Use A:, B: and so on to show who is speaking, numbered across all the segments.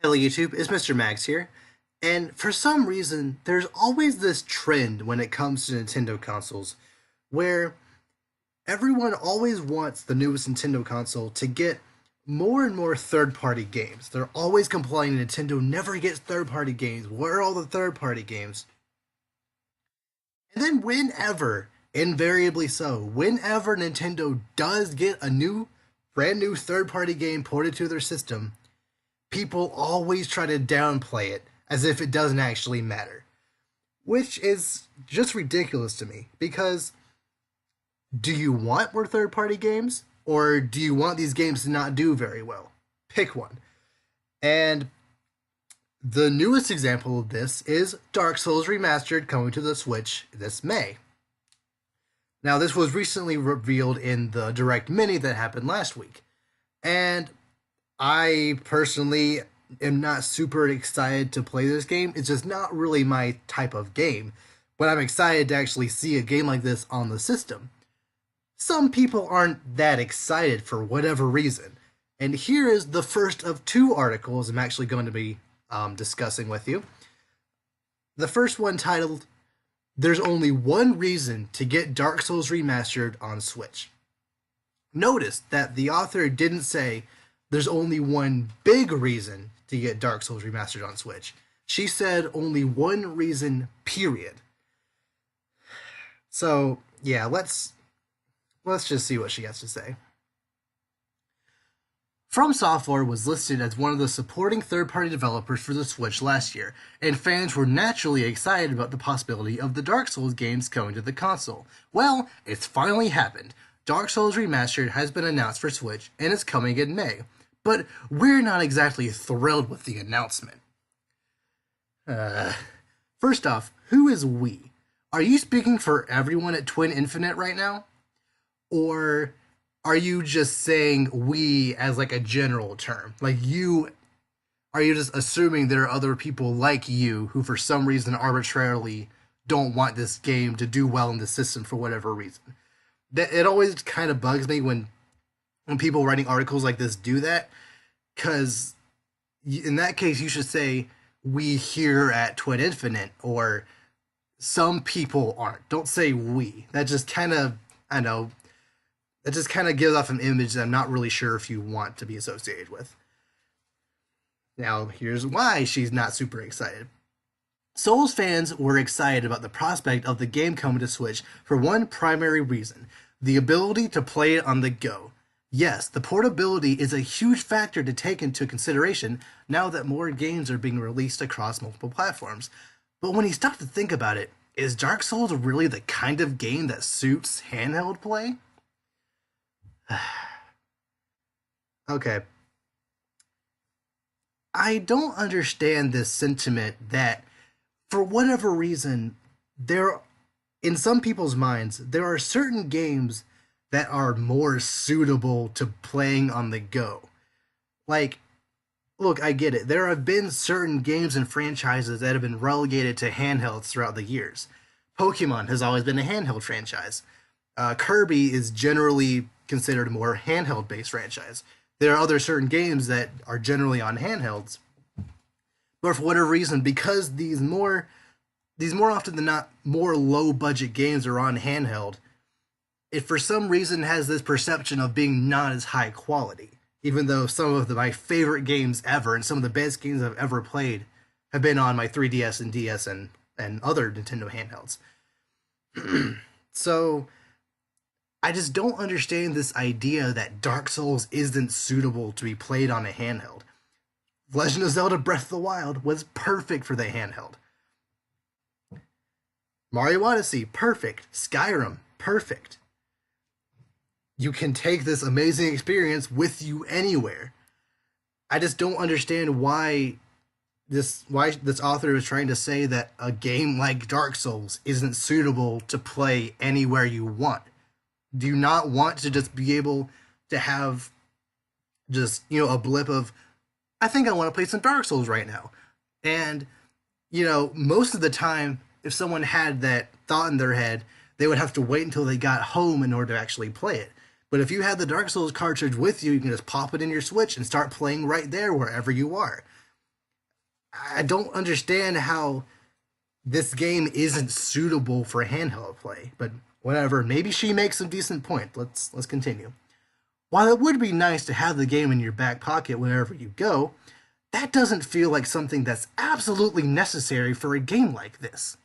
A: Hello YouTube, it's Mr. Magz here, and for some reason, there's always this trend when it comes to Nintendo consoles, where everyone always wants the newest Nintendo console to get more and more third-party games. They're always complaining Nintendo never gets third-party games. Where are all the third-party games? And then whenever, invariably so, whenever Nintendo does get a brand new third-party game ported to their system, people always try to downplay it as if it doesn't actually matter. Which is just ridiculous to me, because do you want more third party games? Or do you want these games to not do very well? Pick one. And the newest example of this is Dark Souls Remastered coming to the Switch this May. Now, this was recently revealed in the Direct Mini that happened last week. And I personally am not super excited to play this game. It's just not really my type of game. But I'm excited to actually see a game like this on the system. Some people aren't that excited for whatever reason. And here is the first of two articles I'm actually going to be discussing with you. The first one titled, "There's Only One Reason to Get Dark Souls Remastered on Switch." Notice that the author didn't say there's only one big reason to get Dark Souls Remastered on Switch. She said only one reason, period. So, yeah, let's just see what she has to say. From Software was listed as one of the supporting third-party developers for the Switch last year, and fans were naturally excited about the possibility of the Dark Souls games coming to the console. Well, it's finally happened. Dark Souls Remastered has been announced for Switch, and it's coming in May. But we're not exactly thrilled with the announcement. First off, who is we? Are you speaking for everyone at Twin Infinite right now? Or are you just saying we as like a general term? Are you just assuming there are other people like you who for some reason arbitrarily don't want this game to do well in the system for whatever reason? It always kind of bugs me when people writing articles like this do that, because in that case you should say we here at Twin Infinite, or some people aren't. Don't say we. That just kind of, I know, that just kind of gives off an image that I'm not really sure if you want to be associated with. Now, here's why she's not super excited. Souls fans were excited about the prospect of the game coming to Switch for one primary reason: the ability to play it on the go. Yes, the portability is a huge factor to take into consideration now that more games are being released across multiple platforms. But when you stop to think about it, is Dark Souls really the kind of game that suits handheld play? Okay. I don't understand this sentiment that, for whatever reason, in some people's minds, there are certain games that are more suitable to playing on the go. Like, look, I get it. There have been certain games and franchises that have been relegated to handhelds throughout the years. Pokemon has always been a handheld franchise. Kirby is generally considered a more handheld-based franchise. There are other certain games that are generally on handhelds, but for whatever reason, because these more often than not more low-budget games are on handheld, it for some reason has this perception of being not as high quality, even though some of my favorite games ever and some of the best games I've ever played have been on my 3DS and DS and other Nintendo handhelds. So I just don't understand this idea that Dark Souls isn't suitable to be played on a handheld. Legend of Zelda Breath of the Wild was perfect for the handheld. Mario Odyssey, perfect. Skyrim, perfect. You can take this amazing experience with you anywhere. I just don't understand why this author is trying to say that a game like Dark Souls isn't suitable to play anywhere you want. Do you not want to just be able to have just, a blip of, I think I want to play some Dark Souls right now? And, most of the time, if someone had that thought in their head, they would have to wait until they got home in order to actually play it. But if you had the Dark Souls cartridge with you, you can just pop it in your Switch and start playing right there wherever you are. I don't understand how this game isn't suitable for handheld play, but whatever. Maybe she makes some decent point. Let's continue. While it would be nice to have the game in your back pocket wherever you go, that doesn't feel like something that's absolutely necessary for a game like this.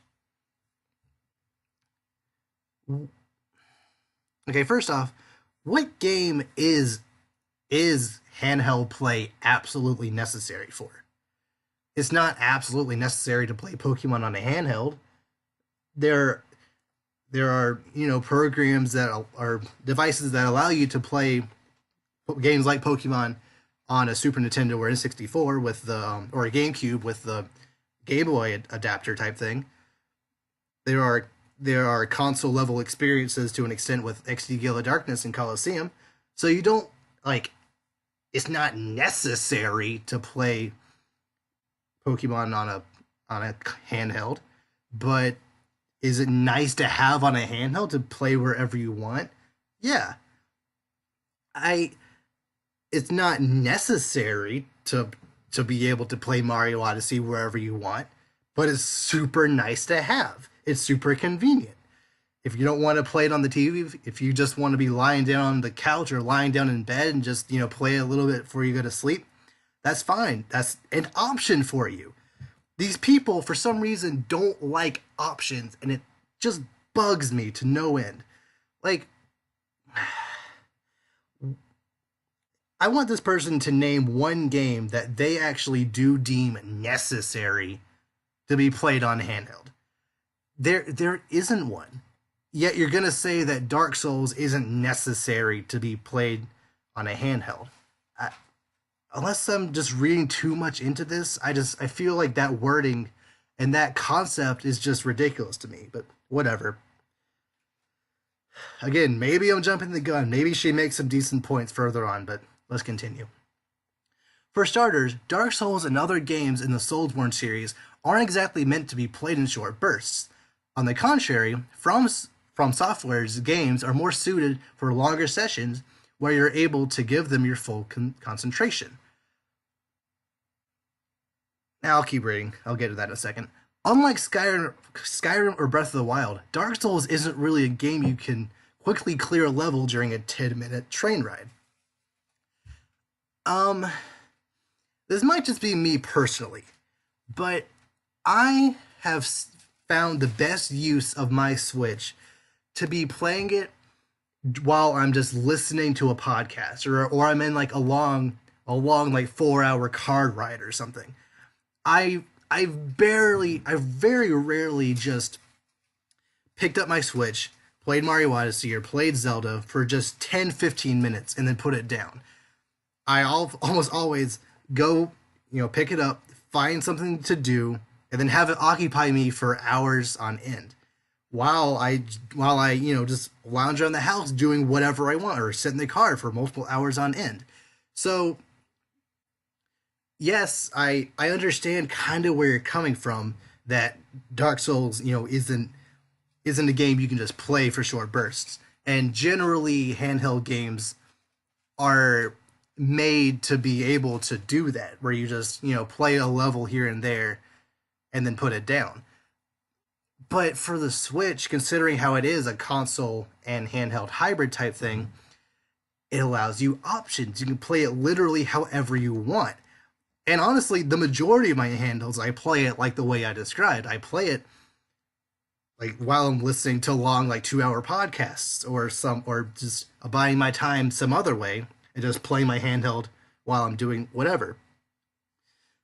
A: Okay, first off, what game is handheld play absolutely necessary for? It's not absolutely necessary to play Pokemon on a handheld. There there are programs that are devices that allow you to play games like Pokemon on a Super Nintendo or N64 with the or a GameCube with the Game Boy adapter type thing. There are console level experiences to an extent with XD Gale of Darkness and Coliseum. So you don't like it's not necessary to play Pokemon on a handheld, but is it nice to have on a handheld to play wherever you want? Yeah. I It's not necessary to be able to play Mario Odyssey wherever you want, but it's super nice to have. It's super convenient. If you don't want to play it on the TV, if you just want to be lying down on the couch or lying down in bed and just, play a little bit before you go to sleep, that's fine. That's an option for you. These people, for some reason, don't like options, and it just bugs me to no end. Like, I want this person to name one game that they actually do deem necessary to be played on handheld. There isn't one. Yet you're gonna say that Dark Souls isn't necessary to be played on a handheld. Unless I'm just reading too much into this, I feel like that wording and that concept is just ridiculous to me. But whatever. Again, maybe I'm jumping the gun. Maybe she makes some decent points further on, but let's continue. For starters, Dark Souls and other games in the Soulsborne series aren't exactly meant to be played in short bursts. On the contrary, From Software's games are more suited for longer sessions where you're able to give them your full concentration. Now I'll keep reading. I'll get to that in a second. Unlike Skyrim or Breath of the Wild, Dark Souls isn't really a game you can quickly clear a level during a 10-minute train ride. This might just be me personally, but I have found the best use of my Switch to be playing it while I'm just listening to a podcast or I'm in like a long like 4-hour car ride or something. I very rarely just picked up my Switch, played Mario Odyssey or played Zelda for just 10-15 minutes and then put it down. Almost always go, pick it up, find something to do, and then have it occupy me for hours on end. While I just lounge around the house doing whatever I want or sit in the car for multiple hours on end. So yes, I understand kind of where you're coming from that Dark Souls, isn't a game you can just play for short bursts. And generally handheld games are made to be able to do that, where you just, play a level here and there and then put it down. But for the Switch, considering how it is a console and handheld hybrid type thing, it allows you options. You can play it literally however you want. And honestly, the majority of my handhelds, I play it like the way I described. I play it like while I'm listening to long, like 2-hour podcasts or just buying my time some other way and just play my handheld while I'm doing whatever.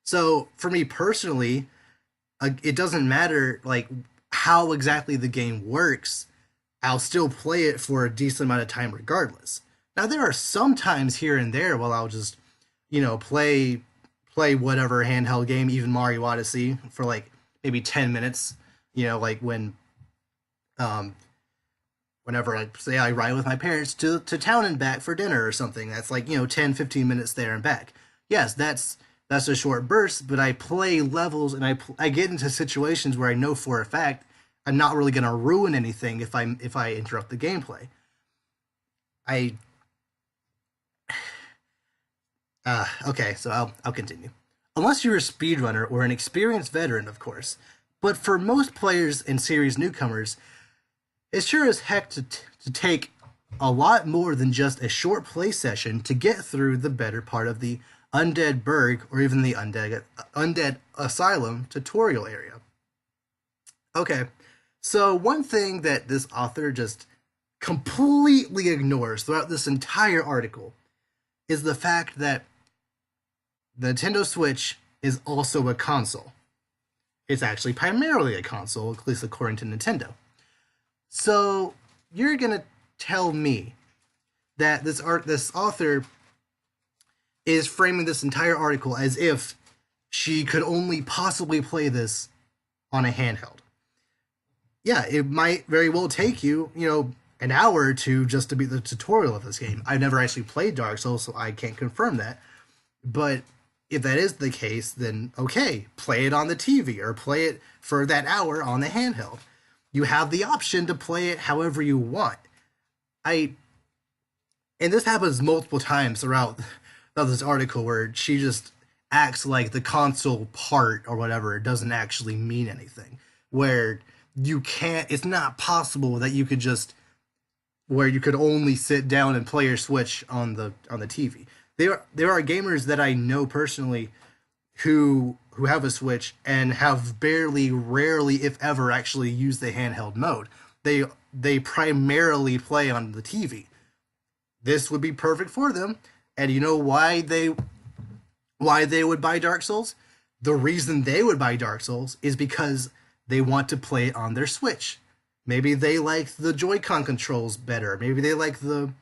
A: So for me personally, it doesn't matter like how exactly the game works. I'll still play it for a decent amount of time regardless. Now there are some times here and there while I'll just, play whatever handheld game, even Mario Odyssey, for like maybe 10 minutes, like whenever I say I ride with my parents to town and back for dinner or something. That's like, 10-15 minutes there and back. Yes, that's a short burst, but I play levels and I get into situations where I know for a fact I'm not really going to ruin anything if I interrupt the gameplay. Okay, so I'll continue. unless you're a speedrunner or an experienced veteran, of course. But for most players and series newcomers, it's sure as heck to take a lot more than just a short play session to get through the better part of the Undead Burg or even the Undead Asylum tutorial area. Okay, so one thing that this author just completely ignores throughout this entire article is the fact that the Nintendo Switch is also a console. It's actually primarily a console, at least according to Nintendo. So you're gonna tell me that this author is framing this entire article as if she could only possibly play this on a handheld. Yeah, it might very well take you, an hour or two just to beat the tutorial of this game. I've never actually played Dark Souls, so I can't confirm that. But if that is the case, then okay, play it on the TV or play it for that hour on the handheld. You have the option to play it however you want. And this happens multiple times throughout this article where she just acts like the console part or whatever doesn't actually mean anything. Where it's not possible that you could where you could only sit down and play your Switch on the TV. There are gamers that I know personally who have a Switch and have rarely, if ever, actually used the handheld mode. They primarily play on the TV. This would be perfect for them. And you know why they would buy Dark Souls? The reason they would buy Dark Souls is because they want to play it on their Switch. Maybe they like the Joy-Con controls better. Maybe they like the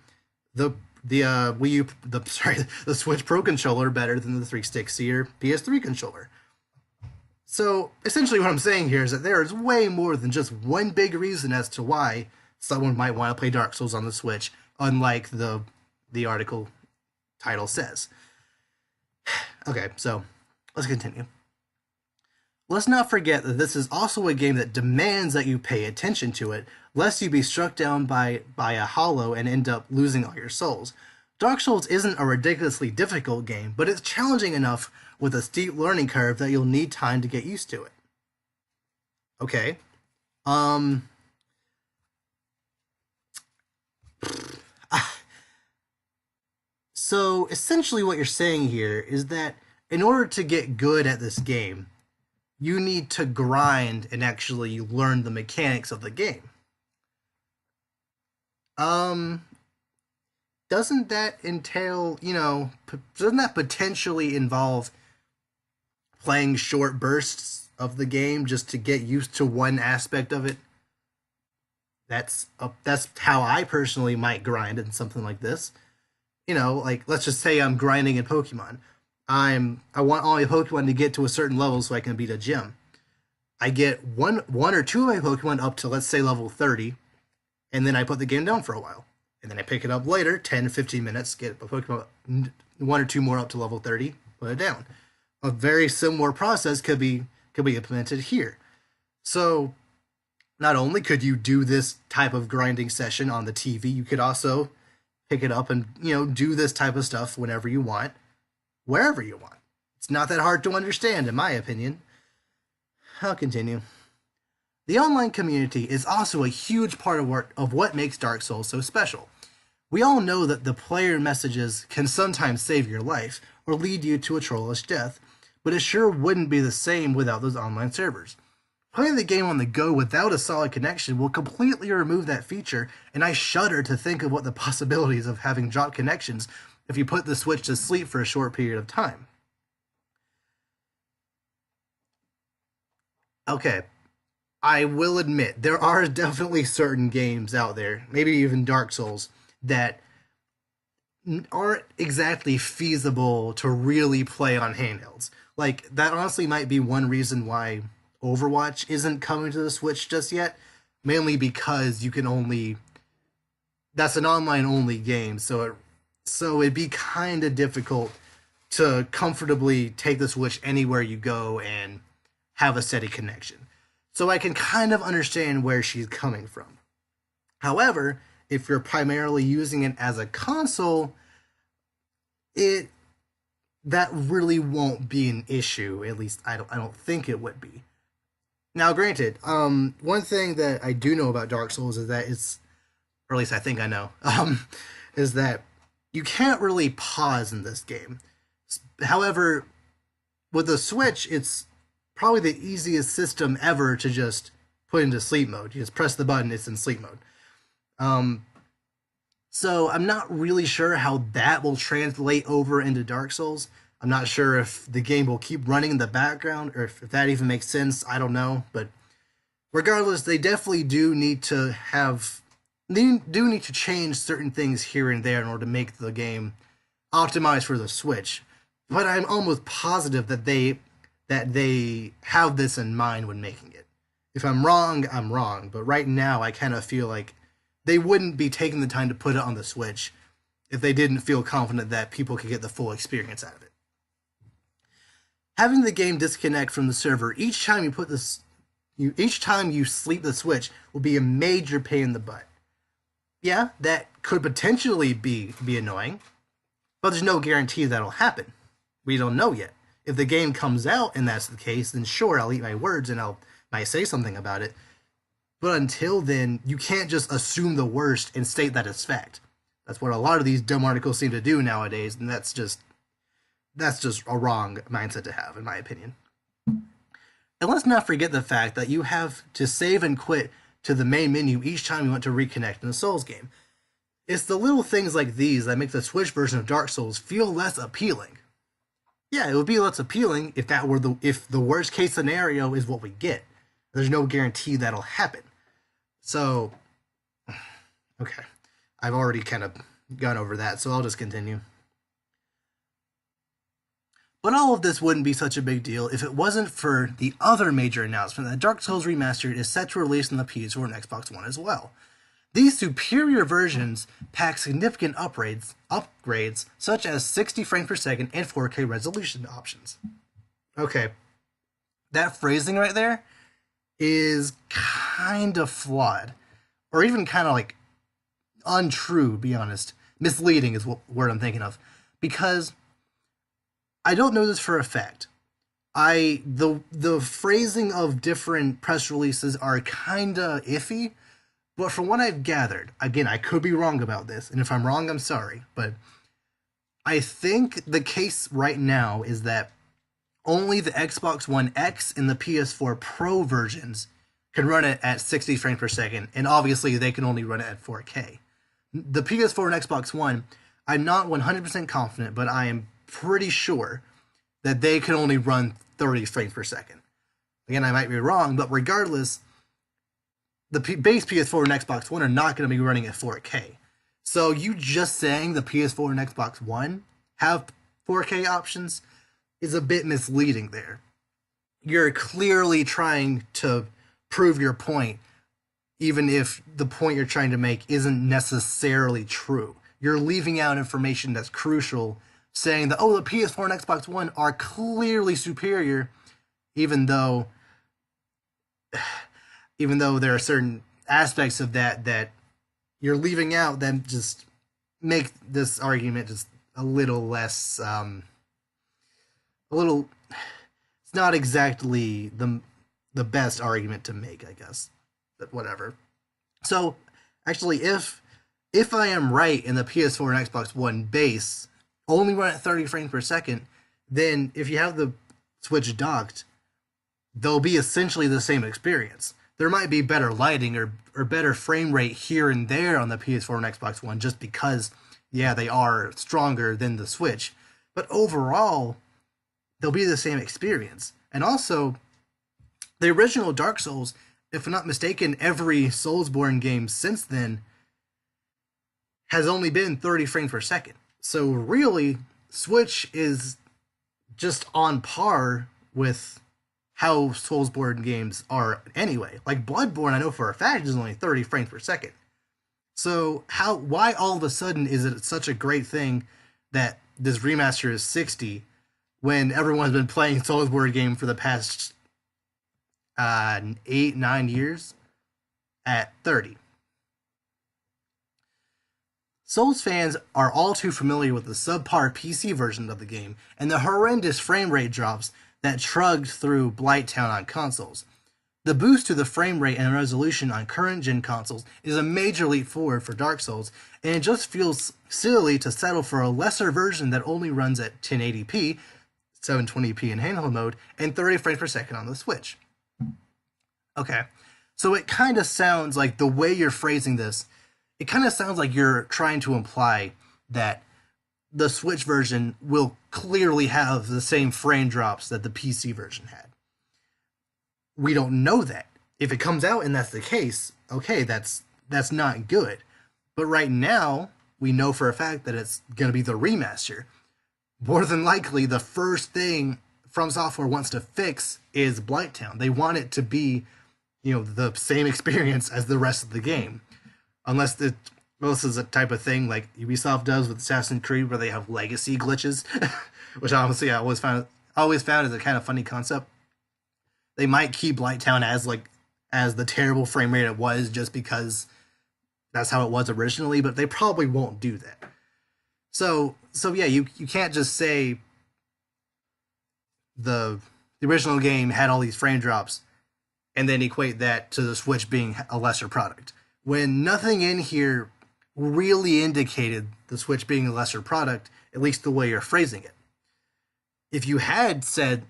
A: Wii U, the Switch Pro controller better than the 360 or PS3 controller. So essentially what I'm saying here is that there is way more than just one big reason as to why someone might want to play Dark Souls on the Switch, unlike the article title says. Okay, so let's continue. Let's not forget that this is also a game that demands that you pay attention to it, lest you be struck down by a hollow and end up losing all your souls. Dark Souls isn't a ridiculously difficult game, but it's challenging enough with a steep learning curve that you'll need time to get used to it. Okay. So essentially what you're saying here is that in order to get good at this game, you need to grind and actually learn the mechanics of the game. Doesn't that entail, doesn't that potentially involve playing short bursts of the game just to get used to one aspect of it? That's how I personally might grind in something like this. Like let's just say I'm grinding in Pokemon. I want all my Pokemon to get to a certain level so I can beat a gym. I get one or two of my Pokemon up to, let's say, level 30, and then I put the game down for a while. And then I pick it up later, 10, 15 minutes, get a Pokemon one or two more up to level 30, put it down. A very similar process could be implemented here. So not only could you do this type of grinding session on the TV, you could also pick it up and, do this type of stuff whenever you want, wherever you want. It's not that hard to understand, in my opinion. I'll continue. The online community is also a huge part of what makes Dark Souls so special. We all know that the player messages can sometimes save your life or lead you to a trollish death, but it sure wouldn't be the same without those online servers. Playing the game on the go without a solid connection will completely remove that feature, and I shudder to think of what the possibilities of having dropped connections if you put the Switch to sleep for a short period of time. Okay, I will admit, there are definitely certain games out there, maybe even Dark Souls, that aren't exactly feasible to really play on handhelds. Like, that honestly might be one reason why Overwatch isn't coming to the Switch just yet, mainly because you can only... That's an online-only game, so it'd be kind of difficult to comfortably take the Switch anywhere you go and have a steady connection. So I can kind of understand where she's coming from. However, if you're primarily using it as a console, that really won't be an issue. At least I don't think it would be. Now, granted, one thing that I do know about Dark Souls is that it's, or at least I think I know, is that you can't really pause in this game. However, with the Switch, it's probably the easiest system ever to just put into sleep mode. You just press the button, it's in sleep mode. Um, so I'm not really sure how that will translate over into Dark Souls. I'm not sure if the game will keep running in the background or if that even makes sense. I don't know, but regardless, they definitely do need to have they do need to change certain things here and there in order to make the game optimized for the Switch. But I'm almost positive that they have this in mind when making it. If I'm wrong, I'm wrong. But right now, I kind of feel like they wouldn't be taking the time to put it on the Switch if they didn't feel confident that people could get the full experience out of it. Having the game disconnect from the server each time you sleep the Switch will be a major pain in the butt. Yeah, that could potentially be annoying, but there's no guarantee that'll happen. We don't know yet. If the game comes out and that's the case, then sure, I'll eat my words and I might say something about it. But until then, you can't just assume the worst and state that it's fact. That's what a lot of these dumb articles seem to do nowadays, and that's just a wrong mindset to have, in my opinion. And let's not forget the fact that you have to save and quit to the main menu each time you want to reconnect in a Souls game. It's the little things like these that make the Switch version of Dark Souls feel less appealing. Yeah, it would be less appealing if the worst case scenario is what we get. There's no guarantee that'll happen. So, okay, I've already kind of gone over that, so I'll just continue. But all of this wouldn't be such a big deal if it wasn't for the other major announcement that Dark Souls Remastered is set to release on the PS4 and Xbox One as well. These superior versions pack significant upgrades such as 60 frames per second and 4K resolution options. Okay, that phrasing right there is kind of flawed, or even kind of like untrue, to be honest. Misleading is what word I'm thinking of, because I don't know this for a fact. The phrasing of different press releases are kinda iffy, but from what I've gathered, again, I could be wrong about this, and if I'm wrong, I'm sorry, but I think the case right now is that only the Xbox One X and the PS4 Pro versions can run it at 60 frames per second, and obviously they can only run it at 4K. The PS4 and Xbox One, I'm not 100% confident, but I am pretty sure that they can only run 30 frames per second. Again, I might be wrong, but regardless, the base PS4 and Xbox One are not going to be running at 4K. So you just saying the PS4 and Xbox One have 4K options is a bit misleading there. You're clearly trying to prove your point, even if the point you're trying to make isn't necessarily true. You're leaving out information that's crucial, saying that, oh, the PS4 and Xbox One are clearly superior, even though there are certain aspects of that you're leaving out that just make this argument just a little less a little, it's not exactly the best argument to make, I guess, but whatever. So actually, if I am right in the PS4 and Xbox One base only run at 30 frames per second, then if you have the Switch docked, they'll be essentially the same experience. There might be better lighting or better frame rate here and there on the PS4 and Xbox One just because, yeah, they are stronger than the Switch. But overall, they'll be the same experience. And also, the original Dark Souls, if I'm not mistaken, every Soulsborne game since then has only been 30 frames per second. So really, Switch is just on par with how Soulsborne games are anyway. Like Bloodborne, I know for a fact is only 30 frames per second. So why all of a sudden is it such a great thing that this remaster is 60 when everyone's been playing Soulsborne game for the past 8-9 years at 30? Souls fans are all too familiar with the subpar PC version of the game and the horrendous frame rate drops that trugged through Blighttown on consoles. The boost to the frame rate and resolution on current gen consoles is a major leap forward for Dark Souls, and it just feels silly to settle for a lesser version that only runs at 1080p, 720p in handheld mode, and 30 frames per second on the Switch. Okay, so it kind of sounds like the way you're phrasing this, it kind of sounds like you're trying to imply that the Switch version will clearly have the same frame drops that the PC version had. We don't know that. If it comes out and that's the case, okay, that's not good. But right now, we know for a fact that it's going to be the remaster. More than likely, the first thing From Software wants to fix is Blighttown. They want it to be, the same experience as the rest of the game. Unless this is a type of thing like Ubisoft does with Assassin's Creed where they have legacy glitches, which honestly I always found as a kind of funny concept. They might keep Blighttown as the terrible frame rate it was just because that's how it was originally, but they probably won't do that. So yeah, you can't just say the original game had all these frame drops and then equate that to the Switch being a lesser product, when nothing in here really indicated the Switch being a lesser product, at least the way you're phrasing it. If you had said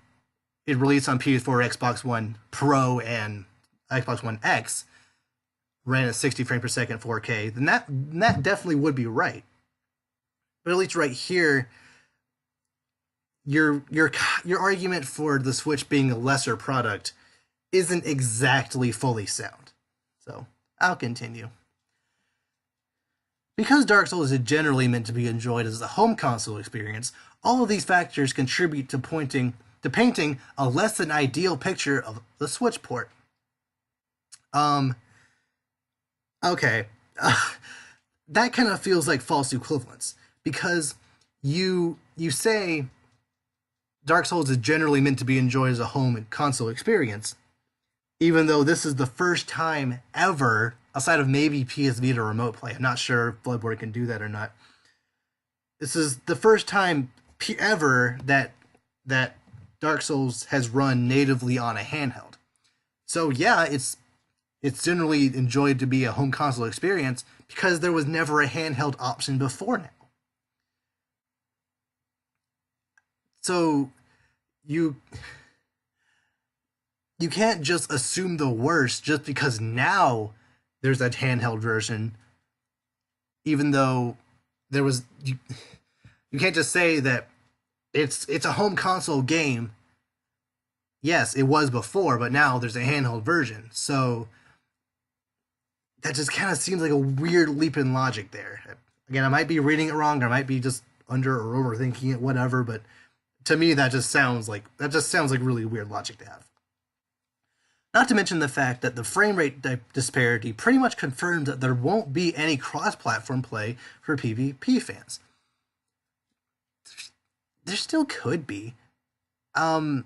A: it released on PS4, Xbox One Pro, and Xbox One X, ran at 60 frames per second 4K, then that definitely would be right. But at least right here, your argument for the Switch being a lesser product isn't exactly fully sound. So I'll continue. Because Dark Souls is generally meant to be enjoyed as a home console experience, all of these factors contribute to painting a less than ideal picture of the Switch port. Okay. That kind of feels like false equivalence, because you say Dark Souls is generally meant to be enjoyed as a home and console experience, even though this is the first time ever, aside of maybe PS Vita Remote Play, I'm not sure if Bloodborne can do that or not. This is the first time ever that Dark Souls has run natively on a handheld. So yeah, it's generally enjoyed to be a home console experience because there was never a handheld option before now. So you can't just assume the worst just because now there's that handheld version, even though there was you can't just say that it's a home console game. Yes, it was before, but now there's a handheld version. So that just kind of seems like a weird leap in logic there. Again, I might be reading it wrong, or I might be just under or overthinking it, whatever, but to me that just sounds like really weird logic to have. Not to mention the fact that the frame rate disparity pretty much confirms that there won't be any cross-platform play for PvP fans. There still could be. I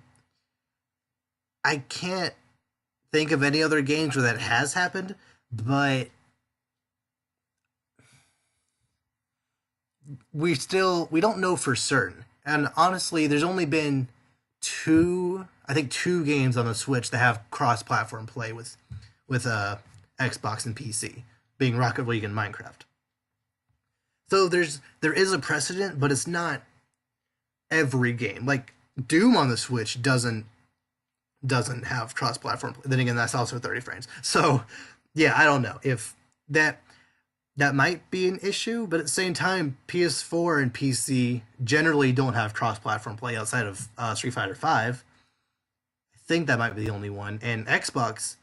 A: can't think of any other games where that has happened, but we don't know for certain. And honestly, there's only been two games on the Switch that have cross-platform play with Xbox and PC, being Rocket League and Minecraft. So there is a precedent, but it's not every game. Like Doom on the Switch doesn't have cross-platform play. Then again, that's also 30 frames. So yeah, I don't know if that might be an issue, but at the same time, PS4 and PC generally don't have cross-platform play outside of Street Fighter V. I think that might be the only one. And Xbox,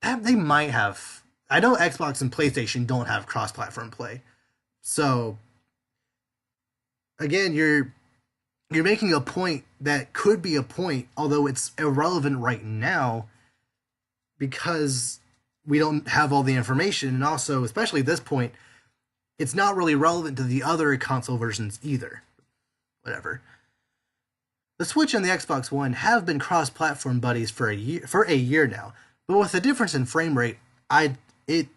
A: they might have. I know Xbox and PlayStation don't have cross-platform play. So again, you're making a point that could be a point, although it's irrelevant right now because we don't have all the information, and also, especially at this point, it's not really relevant to the other console versions either. Whatever. The Switch and the Xbox One have been cross-platform buddies for a year now, but with the difference in frame rate, it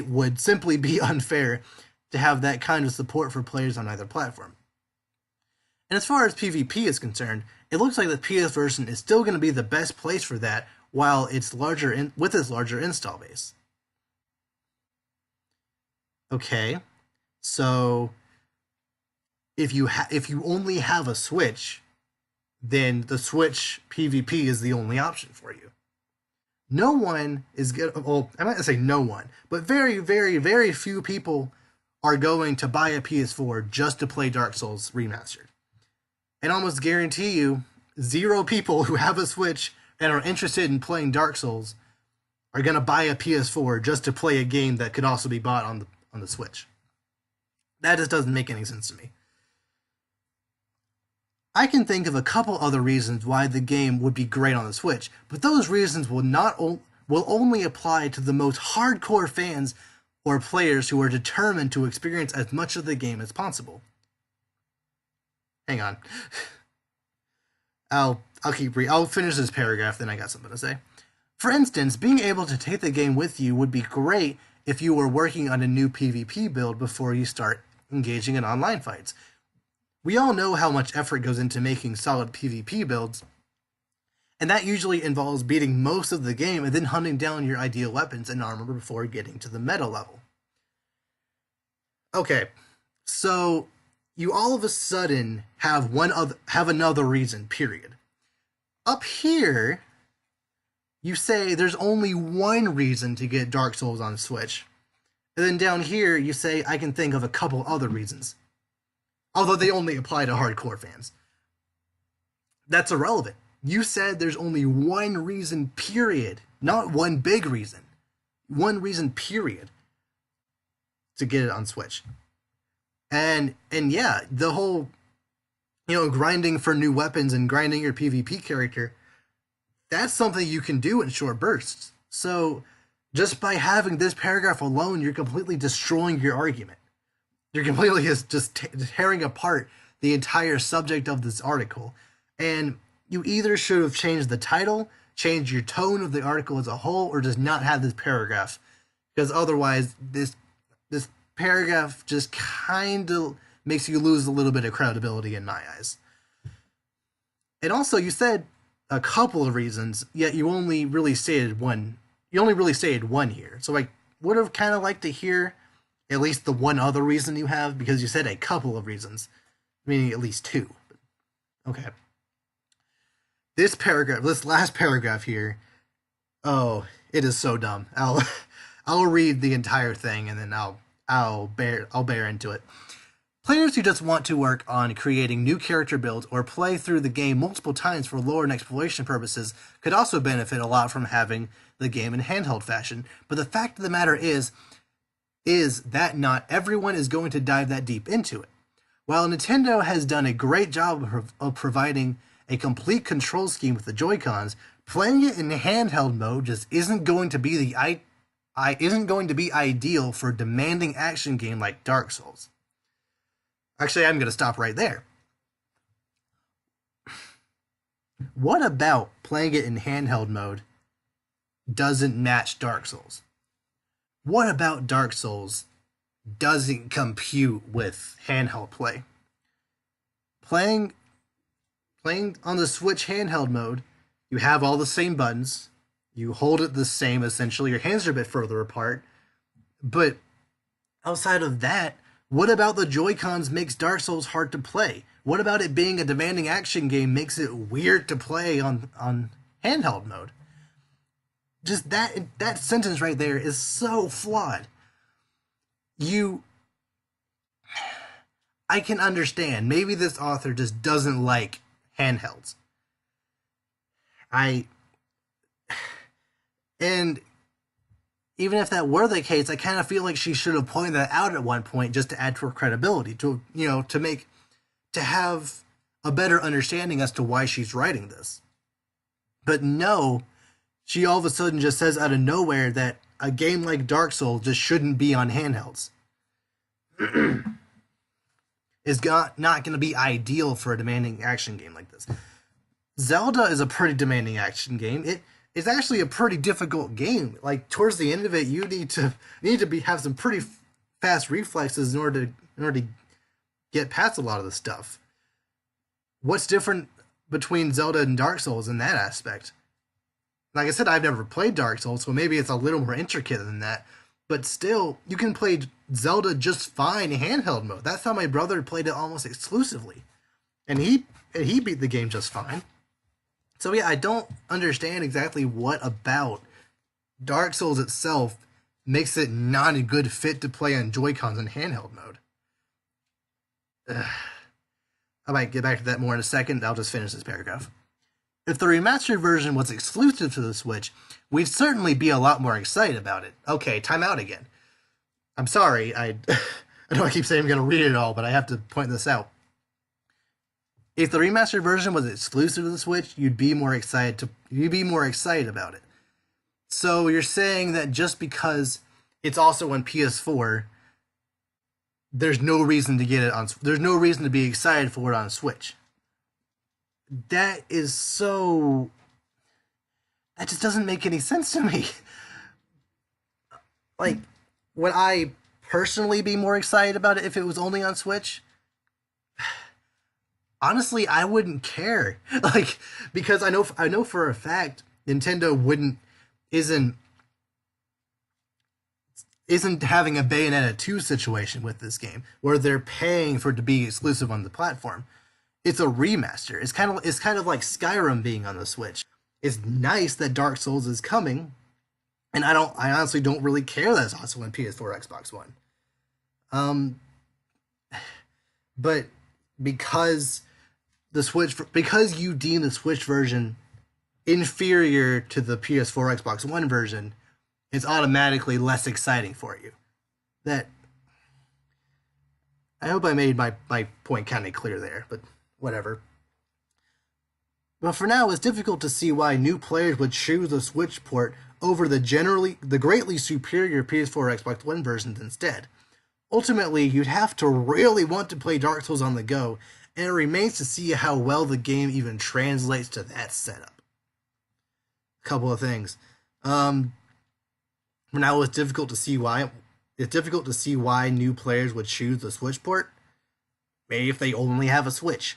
A: would simply be unfair to have that kind of support for players on either platform. And as far as PvP is concerned, it looks like the PS version is still going to be the best place for that, while it's with its larger install base. Okay, so if you only have a Switch, then the Switch PvP is the only option for you. No one is good. Well, I'm not gonna say no one, but very, very, very few people are going to buy a PS4 just to play Dark Souls Remastered. And almost guarantee you, 0 people who have a Switch and are interested in playing Dark Souls are gonna buy a PS4 just to play a game that could also be bought on the Switch. That just doesn't make any sense to me. I can think of a couple other reasons why the game would be great on the Switch, but those reasons will only apply to the most hardcore fans or players who are determined to experience as much of the game as possible. Hang on. I'll finish this paragraph, then I got something to say. For instance, being able to take the game with you would be great if you were working on a new PvP build before you start engaging in online fights. We all know how much effort goes into making solid PvP builds, and that usually involves beating most of the game and then hunting down your ideal weapons and armor before getting to the meta level. Okay, so you all of a sudden have another reason, period. Up here, you say there's only one reason to get Dark Souls on Switch. And then down here, you say I can think of a couple other reasons. Although they only apply to hardcore fans. That's irrelevant. You said there's only one reason, period. Not one big reason. One reason, period, to get it on Switch. And yeah, the whole, grinding for new weapons and grinding your PvP character, that's something you can do in short bursts. So just by having this paragraph alone, you're completely destroying your argument. You're completely just tearing apart the entire subject of this article. And you either should have changed the title, changed your tone of the article as a whole, or just not have this paragraph. Because otherwise, this paragraph just kind of makes you lose a little bit of credibility in my eyes. And also, you said a couple of reasons, yet you only really stated one. You only really stated one here. So I would have kind of liked to hear at least the one other reason you have, because you said a couple of reasons, meaning at least 2. Okay. This last paragraph here, oh, it is so dumb. I'll read the entire thing and then I'll bear into it. Players who just want to work on creating new character builds or play through the game multiple times for lore and exploration purposes could also benefit a lot from having the game in handheld fashion. But the fact of the matter is that not everyone is going to dive that deep into it. While Nintendo has done a great job of providing a complete control scheme with the Joy-Cons, playing it in handheld mode just isn't going to be ideal for a demanding action game like Dark Souls. Actually, I'm going to stop right there. What about playing it in handheld mode doesn't match Dark Souls? What about Dark Souls doesn't compute with handheld play? Playing on the Switch handheld mode, you have all the same buttons. You hold it the same, essentially. Your hands are a bit further apart. But outside of that, what about the Joy-Cons makes Dark Souls hard to play? What about it being a demanding action game makes it weird to play on handheld mode? Just that sentence right there is so flawed. I can understand. Maybe this author just doesn't like handhelds. And even if that were the case, I kind of feel like she should have pointed that out at one point just to add to her credibility, to have a better understanding as to why she's writing this. But no, she all of a sudden just says out of nowhere that a game like Dark Souls just shouldn't be on handhelds. Is not going to be ideal for a demanding action game like this. Zelda is a pretty demanding action game. It's actually a pretty difficult game. Like towards the end of it, you need to have some pretty fast reflexes in order to get past a lot of the stuff. What's different between Zelda and Dark Souls in that aspect? Like I said, I've never played Dark Souls, so maybe it's a little more intricate than that. But still, you can play Zelda just fine in handheld mode. That's how my brother played it almost exclusively, and he beat the game just fine. So yeah, I don't understand exactly what about Dark Souls itself makes it not a good fit to play on Joy-Cons in handheld mode. Ugh. I might get back to that more in a second. I'll just finish this paragraph. If the remastered version was exclusive to the Switch, we'd certainly be a lot more excited about it. Okay, time out again. I'm sorry, I know I keep saying I'm going to read it all, but I have to point this out. If the remastered version was exclusive to the Switch, you'd be more excited about it. So you're saying that just because it's also on PS4, there's no reason to get it on. There's no reason to be excited for it on Switch. That is so. That just doesn't make any sense to me. Like, would I personally be more excited about it if it was only on Switch? Honestly, I wouldn't care. Like, because I know for a fact Nintendo isn't having a Bayonetta 2 situation with this game where they're paying for it to be exclusive on the platform. It's a remaster. It's kind of like Skyrim being on the Switch. It's nice that Dark Souls is coming, and I honestly don't really care that it's also on PS4 Xbox One. But because you deem the Switch version inferior to the PS4 Xbox One version, it's automatically less exciting for you. That I hope I made my point kind of clear there, but whatever. But for now, it's difficult to see why new players would choose the Switch port over the greatly superior PS4 Xbox One versions instead. Ultimately, you'd have to really want to play Dark Souls on the go, and it remains to see how well the game even translates to that setup. A couple of things. For now, it's difficult to see why new players would choose the Switch port. Maybe if they only have a Switch.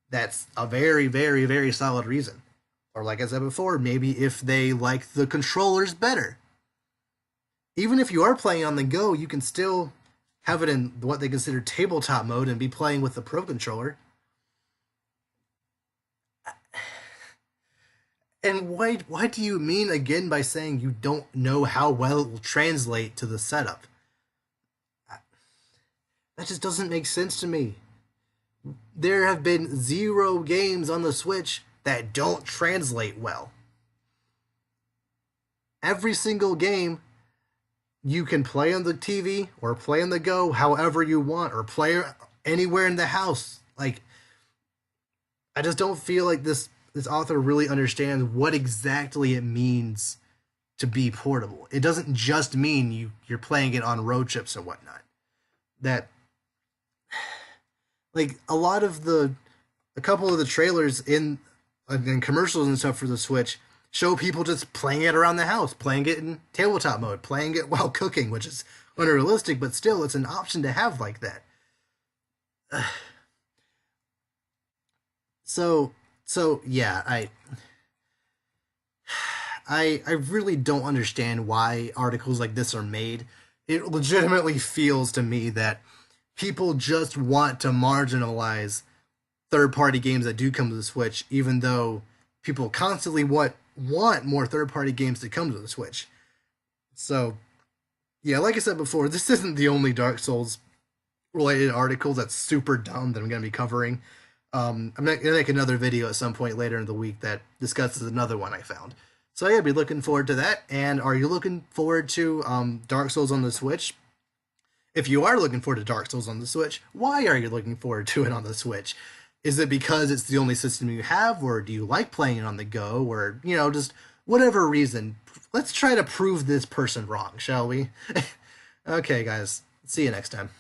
A: That's a very, very, very solid reason. Or like I said before, maybe if they like the controllers better. Even if you are playing on the go, you can still have it in what they consider tabletop mode and be playing with the Pro Controller. And why do you mean again by saying you don't know how well it will translate to the setup? That just doesn't make sense to me. There have been 0 games on the Switch that don't translate well. Every single game you can play on the TV or play on the go however you want, or play anywhere in the house. Like, I just don't feel like this author really understands what exactly it means to be portable. It doesn't just mean you're playing it on road trips or whatnot. That, like, a couple of the trailers in commercials and stuff for the Switch show people just playing it around the house, playing it in tabletop mode, playing it while cooking, which is unrealistic, but still, it's an option to have like that. So yeah, I really don't understand why articles like this are made. It legitimately feels to me that people just want to marginalize third-party games that do come to the Switch, even though people constantly want more third-party games to come to the Switch. So, yeah, like I said before, this isn't the only Dark Souls-related article that's super dumb that I'm going to be covering. I'm going to make another video at some point later in the week that discusses another one I found. So yeah, be looking forward to that. And are you looking forward to Dark Souls on the Switch? If you are looking forward to Dark Souls on the Switch, why are you looking forward to it on the Switch? Is it because it's the only system you have, or do you like playing it on the go, or, just whatever reason? Let's try to prove this person wrong, shall we? Okay, guys. See you next time.